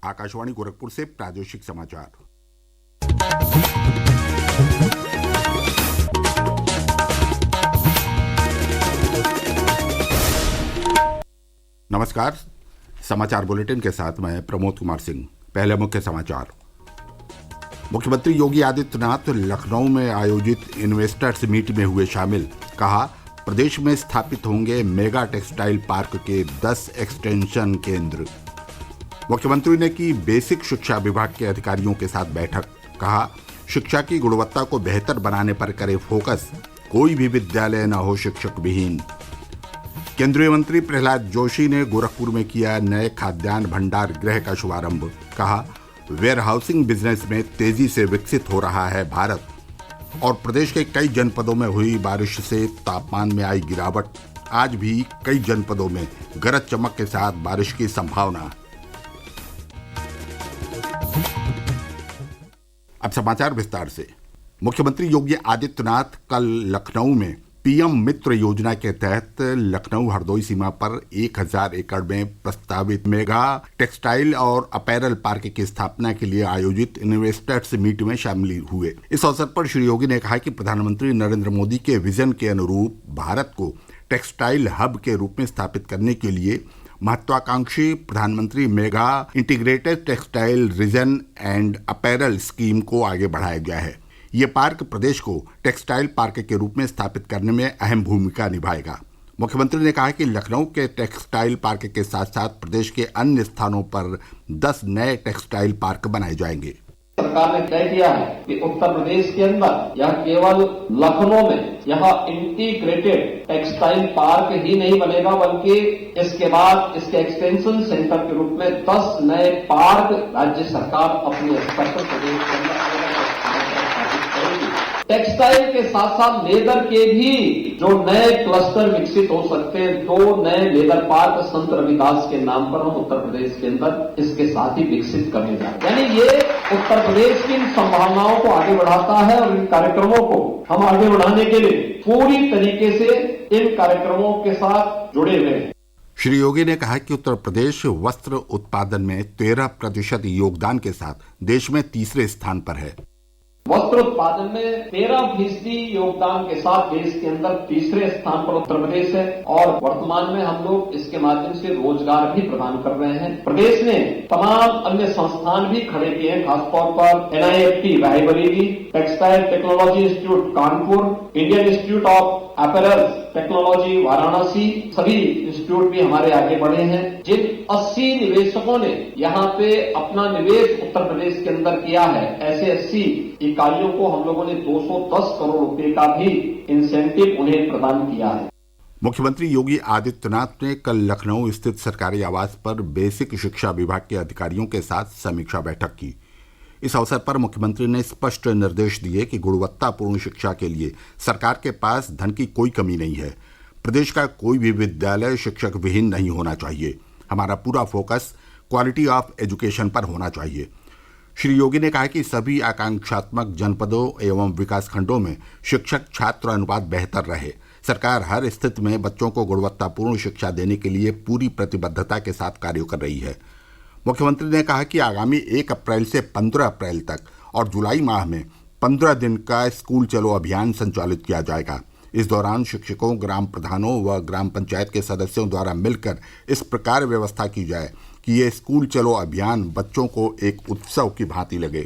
आकाशवाणी गोरखपुर से प्रादेशिक समाचार। नमस्कार। समाचार बुलेटिन के साथ मैं प्रमोद कुमार सिंह। पहले मुख्य समाचार। मुख्यमंत्री योगी आदित्यनाथ लखनऊ में आयोजित इन्वेस्टर्स मीट में हुए शामिल। कहा, प्रदेश में स्थापित होंगे मेगा टेक्सटाइल पार्क के 10 एक्सटेंशन केंद्र। मुख्यमंत्री ने की बेसिक शिक्षा विभाग के अधिकारियों के साथ बैठक। कहा, शिक्षा की गुणवत्ता को बेहतर बनाने पर करे फोकस, कोई भी विद्यालय न हो शिक्षक विहीन। केंद्रीय मंत्री प्रहलाद जोशी ने गोरखपुर में किया नए खाद्यान्न भंडार गृह का शुभारंभ। कहा, वेयर हाउसिंग बिजनेस में तेजी से विकसित हो रहा है भारत। और प्रदेश के कई जनपदों में हुई बारिश से तापमान में आई गिरावट। आज भी कई जनपदों में गरज चमक के साथ बारिश की संभावना। अब समाचार विस्तार से। मुख्यमंत्री योगी आदित्यनाथ कल लखनऊ में पीएम मित्र योजना के तहत लखनऊ हरदोई सीमा पर 1000 एकड़ में प्रस्तावित मेगा टेक्सटाइल और अपैरल पार्क की स्थापना के लिए आयोजित इन्वेस्टर्स मीट में शामिल हुए। इस अवसर पर श्री योगी ने कहा कि प्रधानमंत्री नरेंद्र मोदी के विजन के अनुरूप भारत को टेक्सटाइल हब के रूप में स्थापित करने के लिए महत्वाकांक्षी प्रधानमंत्री mega integrated textile reason and apparel scheme को आगे बढ़ाया गया है। ये पार्क प्रदेश को टेक्सटाइल पार्क के रूप में स्थापित करने में अहम भूमिका निभाएगा। मुख्यमंत्री ने कहा कि लखनऊ के टेक्सटाइल पार्क के साथ साथ प्रदेश के अन्य स्थानों पर 10 नए टेक्सटाइल पार्क बनाए जाएंगे। सरकार ने तय किया है कि उत्तर प्रदेश के अंदर यह केवल लखनऊ में यह इंटीग्रेटेड टेक्सटाइल पार्क ही नहीं बनेगा, बल्कि इसके बाद इसके एक्सटेंशन सेंटर के रूप में 10 नए पार्क राज्य सरकार अपने स्तर पर प्रदेश के अंदर टेक्सटाइल के साथ साथ लेदर के भी जो नए क्लस्टर विकसित हो सकते हैं। 2 नए लेदर पार्क संत रविदास के नाम पर हम उत्तर प्रदेश के अंदर इसके साथ ही विकसित करने जा रहे हैं। यानी ये उत्तर प्रदेश की इन संभावनाओं को आगे बढ़ाता है और इन कार्यक्रमों को हम आगे बढ़ाने के लिए पूरी तरीके से इन कार्यक्रमों के साथ जुड़े हुए हैं। श्री योगी ने कहा कि उत्तर प्रदेश वस्त्र उत्पादन में 13% योगदान के साथ देश में तीसरे स्थान पर है। वस्त्र उत्पादन में 13% योगदान के साथ देश के अंदर तीसरे स्थान पर उत्तर प्रदेश है और वर्तमान में हम लोग इसके माध्यम से रोजगार भी प्रदान कर रहे हैं। प्रदेश ने तमाम अन्य संस्थान भी खड़े किए हैं, खासतौर पर NIFT Raebareli, textile technology institute Kanpur, Indian institute of apparel technology Varanasi, सभी इंस्टीट्यूट भी हमारे आगे बढ़े हैं। जिन 80 निवेशकों ने यहाँ पे अपना निवेश उत्तर प्रदेश के अंदर किया है, ऐसे 80 इकाइयों को हम लोगों ने 210 करोड़ रुपए का भी इंसेंटिव उन्हें प्रदान किया है। मुख्यमंत्री योगी आदित्यनाथ ने कल लखनऊ स्थित सरकारी आवास पर बेसिक शिक्षा विभाग के अधिकारियों के साथ समीक्षा बैठक की। इस अवसर पर मुख्यमंत्री ने स्पष्ट निर्देश दिए कि गुणवत्तापूर्ण शिक्षा के लिए सरकार के पास धन की कोई कमी नहीं है। प्रदेश का कोई भी विद्यालय शिक्षक विहीन नहीं होना चाहिए। हमारा पूरा फोकस क्वालिटी ऑफ एजुकेशन पर होना चाहिए। श्री योगी ने कहा कि सभी आकांक्षात्मक जनपदों एवं विकासखंडों में शिक्षक छात्र अनुपात बेहतर रहे। सरकार हर स्थिति में बच्चों को गुणवत्तापूर्ण शिक्षा देने के लिए पूरी प्रतिबद्धता के साथ कार्य कर रही है। मुख्यमंत्री ने कहा कि आगामी 1 अप्रैल से 15 अप्रैल तक और जुलाई माह में 15 दिन का स्कूल चलो अभियान संचालित किया जाएगा। इस दौरान शिक्षकों, ग्राम प्रधानों व ग्राम पंचायत के सदस्यों द्वारा मिलकर इस प्रकार व्यवस्था की जाए कि ये स्कूल चलो अभियान बच्चों को एक उत्सव की भांति लगे।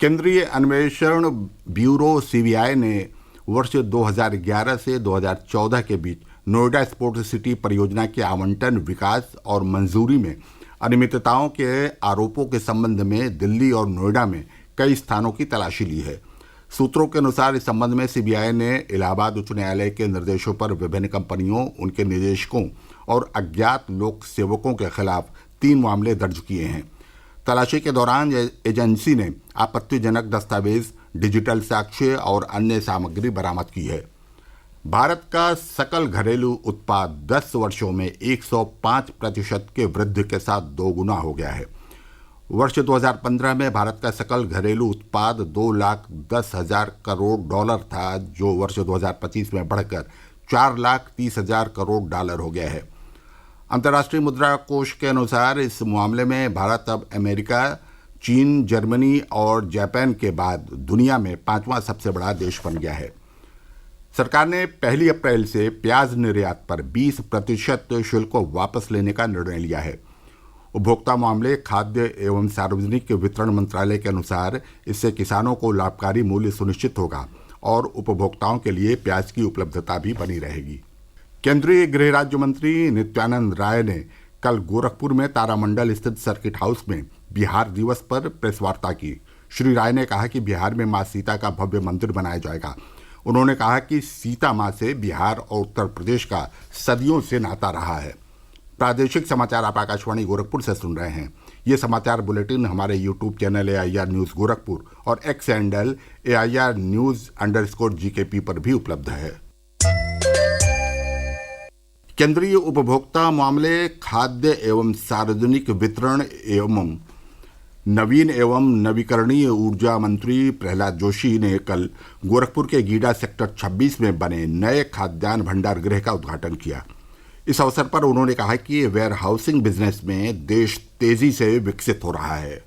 केंद्रीय अन्वेषण ब्यूरो CBI ने वर्ष 2011 से 2014 के बीच नोएडा स्पोर्ट्स सिटी परियोजना के आवंटन, विकास और मंजूरी में अनियमितताओं के आरोपों के संबंध में दिल्ली और नोएडा में कई स्थानों की तलाशी ली है। सूत्रों के अनुसार इस संबंध में CBI ने इलाहाबाद उच्च न्यायालय के निर्देशों पर विभिन्न कंपनियों, उनके निदेशकों और अज्ञात लोक सेवकों के खिलाफ 3 मामले दर्ज किए हैं। तलाशी के दौरान एजेंसी ने आपत्तिजनक दस्तावेज, डिजिटल साक्ष्य और अन्य सामग्री बरामद की है। भारत का सकल घरेलू उत्पाद 10 वर्षों में 105% के वृद्धि के साथ दोगुना हो गया है। वर्ष 2015 में भारत का सकल घरेलू उत्पाद $2,10,000 करोड़ था, जो वर्ष 2025 में बढ़कर $4,30,000 करोड़ हो गया है। अंतर्राष्ट्रीय मुद्रा कोष के अनुसार इस मामले में भारत अब अमेरिका, चीन, जर्मनी और जापान के बाद दुनिया में 5वां सबसे बड़ा देश बन गया है। सरकार ने 1 अप्रैल से प्याज निर्यात पर 20% शुल्क को वापस लेने का निर्णय लिया है। उपभोक्ता मामले, खाद्य एवं सार्वजनिक वितरण मंत्रालय के अनुसार इससे किसानों को लाभकारी मूल्य सुनिश्चित होगा और उपभोक्ताओं के लिए प्याज की उपलब्धता भी बनी रहेगी। केंद्रीय गृह राज्य मंत्री नित्यानंद राय ने कल गोरखपुर में तारामंडल स्थित सर्किट हाउस में बिहार दिवस पर प्रेस वार्ता की। श्री राय ने कहा कि बिहार में मां सीता का भव्य मंदिर बनाया जाएगा। उन्होंने कहा कि सीता मां से बिहार और उत्तर प्रदेश का सदियों से नाता रहा है। प्रादेशिक समाचार आप आकाशवाणी गोरखपुर से सुन रहे हैं। ये समाचार बुलेटिन हमारे YouTube channel AIR news Gorakhpur और एक्स हैंडल AIR News_GKP पर भी उपलब्ध है। केंद्रीय उपभोक्ता मामले, खाद्य एवं सार्वजनिक वितरण एवं नवीन एवं नवीकरणीय ऊर्जा मंत्री प्रहलाद जोशी ने कल गोरखपुर के गीडा सेक्टर 26 में बने नए खाद्यान्न भंडार गृह का उद्घाटन किया। इस अवसर पर उन्होंने कहा कि वेयर हाउसिंग बिजनेस में देश तेजी से विकसित हो रहा है।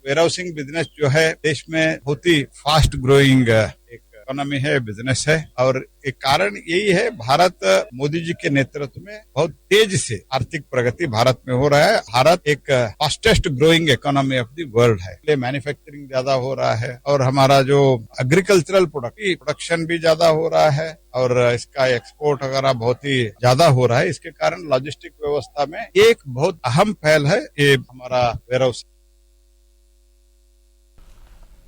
वेयर हाउसिंग बिजनेस जो है देश में बहुत ही फास्ट ग्रोइंग एक इकोनॉमी है, बिजनेस है, और एक कारण यही है भारत मोदी जी के नेतृत्व में बहुत तेज से आर्थिक प्रगति भारत में हो रहा है। भारत एक fastest growing economy of the world है। मैन्युफैक्चरिंग ज्यादा हो रहा है और हमारा जो एग्रीकल्चरल प्रोडक्शन भी ज्यादा हो रहा है और इसका एक्सपोर्ट वगैरह बहुत ही ज्यादा हो रहा है। इसके कारण लॉजिस्टिक व्यवस्था में एक बहुत अहम पहल है ये हमारा वेयर हाउस।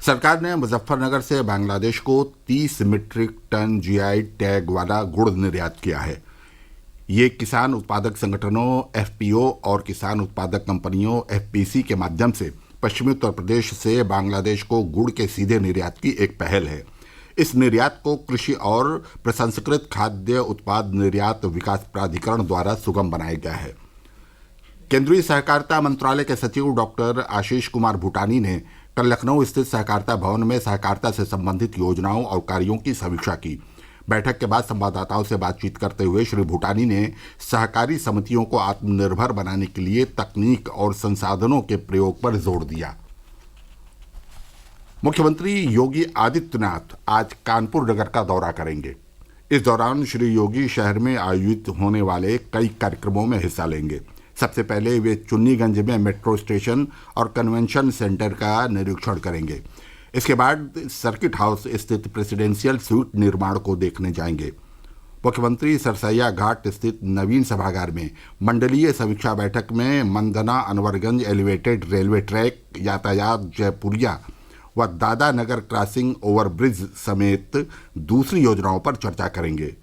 सरकार ने मुजफ्फरनगर से बांग्लादेश को 30 मीट्रिक टन GI टैग वाला गुड़ निर्यात किया है। ये किसान उत्पादक संगठनों FPO और किसान उत्पादक कंपनियों FPC के माध्यम से पश्चिमी उत्तर प्रदेश से बांग्लादेश को गुड़ के सीधे निर्यात की एक पहल है। इस निर्यात को कृषि और प्रसंस्कृत खाद्य उत्पाद निर्यात विकास प्राधिकरण द्वारा सुगम बनाया गया है। केंद्रीय सहकारिता मंत्रालय के सचिव डॉक्टर आशीष कुमार भूटानी ने कल लखनऊ स्थित सहकारिता भवन में सहकारिता से संबंधित योजनाओं और कार्यों की समीक्षा की। बैठक के बाद संवाददाताओं से बातचीत करते हुए श्री भूटानी ने सहकारी समितियों को आत्मनिर्भर बनाने के लिए तकनीक और संसाधनों के प्रयोग पर जोर दिया। मुख्यमंत्री योगी आदित्यनाथ आज कानपुर नगर का दौरा करेंगे। इस दौरान श्री योगी शहर में आयोजित होने वाले कई कार्यक्रमों में हिस्सा लेंगे। सबसे पहले वे चुन्नीगंज में मेट्रो स्टेशन और कन्वेंशन सेंटर का निरीक्षण करेंगे। इसके बाद सर्किट हाउस स्थित प्रेसिडेंशियल स्वीट निर्माण को देखने जाएंगे। मुख्यमंत्री सरसैया घाट स्थित नवीन सभागार में मंडलीय समीक्षा बैठक में Mandhana Anwarganj elevated railway track, यातायात जयपुरिया व दादा नगर क्रॉसिंग ओवरब्रिज समेत दूसरी योजनाओं पर चर्चा करेंगे।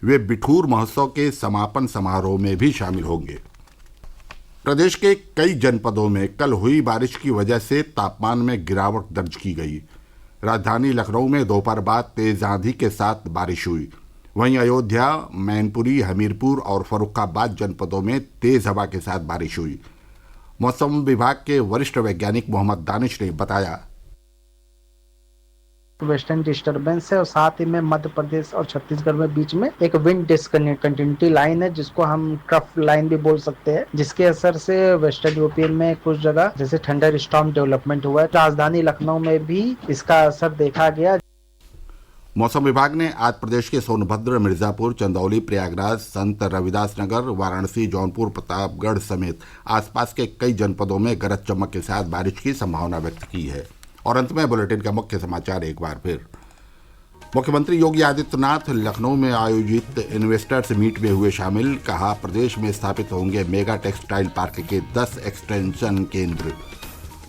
वे बिठूर महोत्सव के समापन समारोह में भी शामिल होंगे। प्रदेश के कई जनपदों में कल हुई बारिश की वजह से तापमान में गिरावट दर्ज की गई। राजधानी लखनऊ में दोपहर बाद तेज आंधी के साथ बारिश हुई। वहीं अयोध्या, मैनपुरी, हमीरपुर और फर्रुखाबाद जनपदों में तेज हवा के साथ बारिश हुई। मौसम विभाग के वरिष्ठ वैज्ञानिक मोहम्मद दानिश ने बताया, वेस्टर्न डिस्टर्बेंस है और साथ ही में मध्य प्रदेश और छत्तीसगढ़ में बीच में एक विंड डिस्कंटिन्यूटी लाइन है जिसको हम ट्रफ लाइन भी बोल सकते हैं, जिसके असर से वेस्टर्न यूरोपियन में कुछ जगह जैसे थंडर स्टॉर्म डेवलपमेंट हुआ है। राजधानी लखनऊ में भी इसका असर देखा गया। मौसम विभाग ने आज प्रदेश के सोनभद्र, मिर्जापुर, चंदौली, प्रयागराज, संत रविदास नगर, वाराणसी, जौनपुर, प्रतापगढ़ समेत आसपास के कई जनपदों में गरज चमक के साथ बारिश की संभावना व्यक्त की है। और अंत में बुलेटिन का मुख्य समाचार एक बार फिर। मुख्यमंत्री योगी आदित्यनाथ लखनऊ में आयोजित इन्वेस्टर्स मीट में हुए शामिल। कहा, प्रदेश में स्थापित होंगे मेगा टेक्सटाइल पार्क के 10 एक्सटेंशन केंद्र।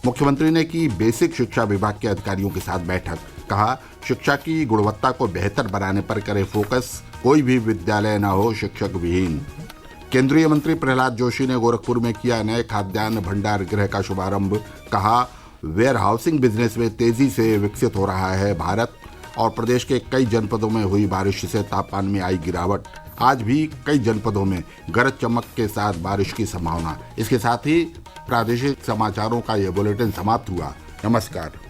मुख्यमंत्री ने की बेसिक शिक्षा विभाग के अधिकारियों के साथ बैठक। कहा, शिक्षा की गुणवत्ता को बेहतर बनाने पर करे फोकस, कोई भी विद्यालय न हो शिक्षक विहीन। केंद्रीय मंत्री प्रहलाद जोशी ने गोरखपुर में किया नए खाद्यान्न भंडार गृह का शुभारंभ। कहा, वेयर हाउसिंग बिजनेस में तेजी से विकसित हो रहा है भारत। और प्रदेश के कई जनपदों में हुई बारिश से तापमान में आई गिरावट। आज भी कई जनपदों में गरज चमक के साथ बारिश की संभावना। इसके साथ ही प्रादेशिक समाचारों का यह बुलेटिन समाप्त हुआ। नमस्कार।